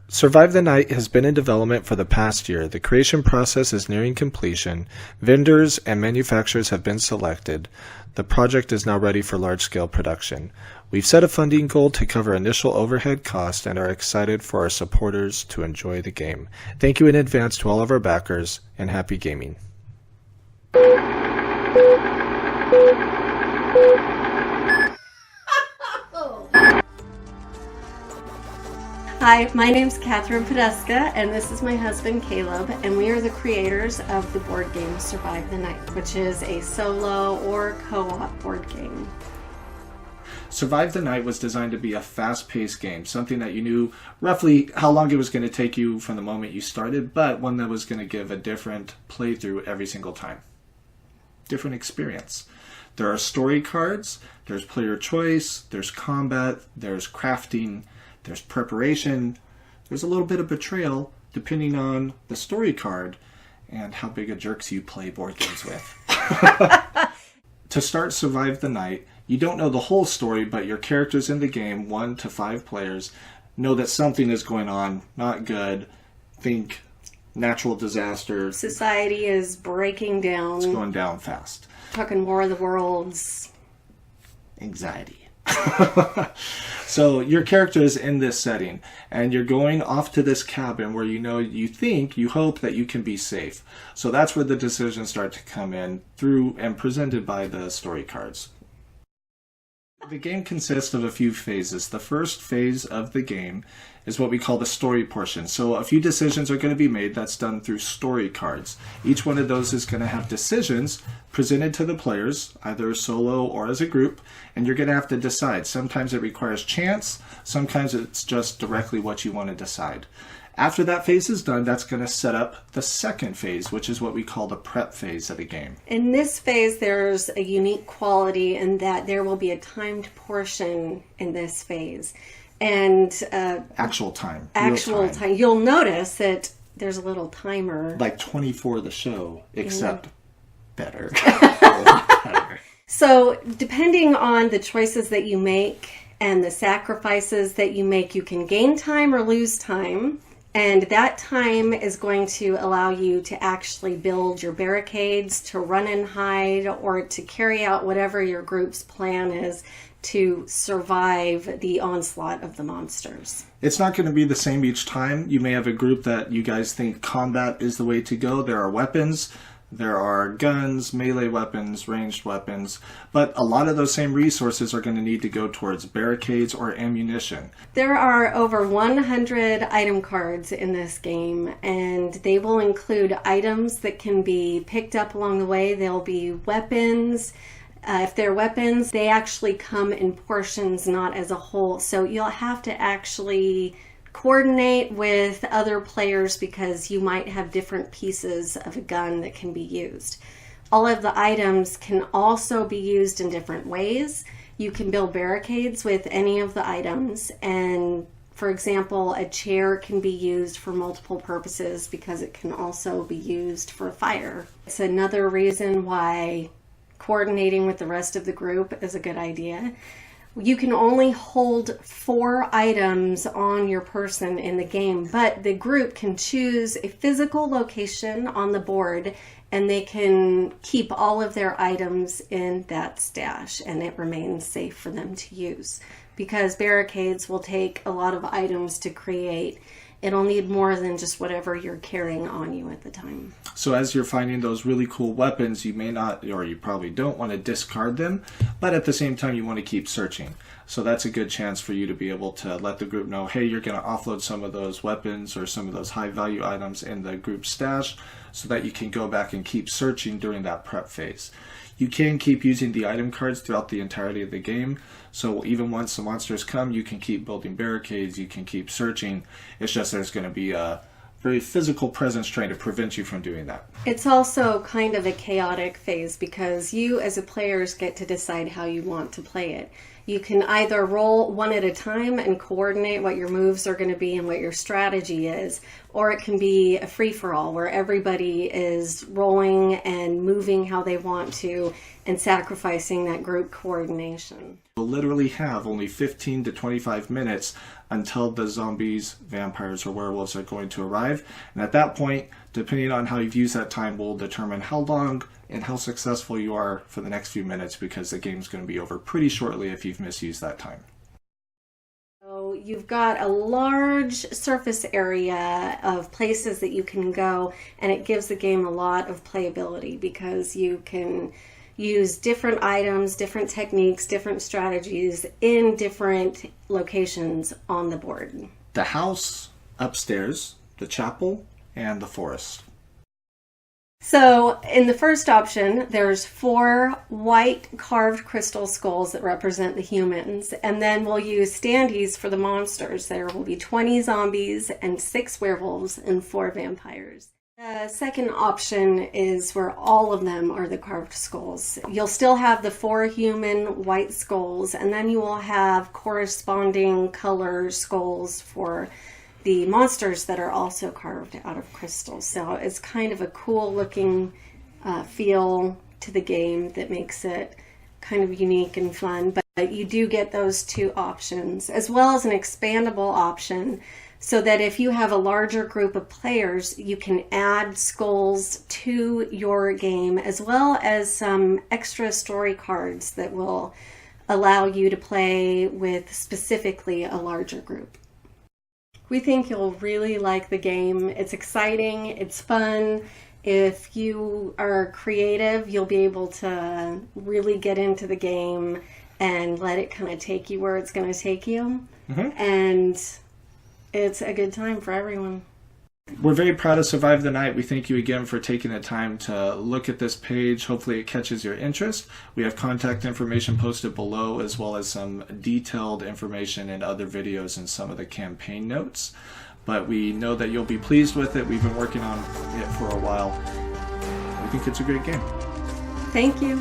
Survive the Night has been in development for the past year. The creation process is nearing completion. Vendors and manufacturers have been selected. The project is now ready for large-scale production. We've set a funding goal to cover initial overhead costs and are excited for our supporters to enjoy the game. Thank you in advance to all of our backers, and happy gaming. Hi, my name's Catherine Podeska, and this is my husband Caleb, and we are the creators of the board game Survive the Night, which is a solo or co-op board game. Survive the Night was designed to be a fast-paced game, something that you knew roughly how long it was going to take you from the moment you started, but one that was going to give a different playthrough every single time. Different experience. There are story cards, there's player choice, there's combat, there's crafting, there's preparation, there's a little bit of betrayal, depending on the story card and how big of jerks you play board games with. To start Survive the Night, you don't know the whole story, but your characters in the game, 1 to 5 players, know that something is going on, not good. Think natural disaster. Society is breaking down. It's going down fast. Talking War of the Worlds. Anxiety. So your character is in this setting, and you're going off to this cabin where you hope that you can be safe. So that's where the decisions start to come in through and presented by the story cards. The game consists of a few phases. The first phase of the game is what we call the story portion. So a few decisions are going to be made. That's done through story cards. Each one of those is going to have decisions presented to the players, either solo or as a group, and you're going to have to decide. Sometimes it requires chance, sometimes it's just directly what you want to decide. After that phase is done, that's going to set up the second phase, which is what we call the prep phase of the game. In this phase, there's a unique quality in that there will be a timed portion in this phase. And actual time. Actual time. You'll notice that there's a little timer. Like 24 the show, except better. So depending on the choices that you make and the sacrifices that you make, you can gain time or lose time. And that time is going to allow you to actually build your barricades, to run and hide, or to carry out whatever your group's plan is to survive the onslaught of the monsters. It's not going to be the same each time. You may have a group that you guys think combat is the way to go. There are weapons. There are guns, melee weapons, ranged weapons, but a lot of those same resources are going to need to go towards barricades or ammunition. There are over 100 item cards in this game, and they will include items that can be picked up along the way. They'll be weapons. If they're weapons, they actually come in portions, not as a whole. So you'll have to actually coordinate with other players because you might have different pieces of a gun that can be used. All of the items can also be used in different ways. You can build barricades with any of the items, and for example, a chair can be used for multiple purposes because it can also be used for fire. It's another reason why coordinating with the rest of the group is a good idea. You can only hold 4 items on your person in the game, but the group can choose a physical location on the board and they can keep all of their items in that stash and it remains safe for them to use. Because barricades will take a lot of items to create, it'll need more than just whatever you're carrying on you at the time. So as you're finding those really cool weapons, you may not, or you probably don't want to discard them, but at the same time you want to keep searching. So that's a good chance for you to be able to let the group know, hey, you're going to offload some of those weapons or some of those high value items in the group stash so that you can go back and keep searching during that prep phase. You can keep using the item cards throughout the entirety of the game, so even once the monsters come, you can keep building barricades, you can keep searching. It's just there's going to be a very physical presence trying to prevent you from doing that. It's also kind of a chaotic phase because you as a players get to decide how you want to play it. You can either roll one at a time and coordinate what your moves are going to be and what your strategy is, or it can be a free-for-all where everybody is rolling and moving how they want to and sacrificing that group coordination. We'll literally have only 15 to 25 minutes until the zombies, vampires, or werewolves are going to arrive. And at that point, depending on how you've used that time, will determine how long and how successful you are for the next few minutes, because the game's going to be over pretty shortly if you've misused that time. So you've got a large surface area of places that you can go, and it gives the game a lot of playability because you can use different items, different techniques, different strategies in different locations on the board. The house, upstairs, the chapel, and the forest. So in the first option, there's 4 white carved crystal skulls that represent the humans, and then we'll use standees for the monsters. There will be 20 zombies and 6 werewolves and 4 vampires. The second option is where all of them are the carved skulls. You'll still have the 4 human white skulls, and then you will have corresponding color skulls for the monsters that are also carved out of crystal. So it's kind of a cool looking feel to the game that makes it kind of unique and fun. But you do get those 2 options, as well as an expandable option, so that if you have a larger group of players, you can add skulls to your game, as well as some extra story cards that will allow you to play with specifically a larger group. We think you'll really like the game. It's exciting, it's fun. If you are creative, you'll be able to really get into the game and let it kind of take you where it's going to take you. And it's a good time for everyone. We're very proud of Survive the Night. We thank you again for taking the time to look at this page. Hopefully it catches your interest. We have contact information posted below, as well as some detailed information and other videos and some of the campaign notes. But we know that you'll be pleased with it. We've been working on it for a while. We think it's a great game. Thank you.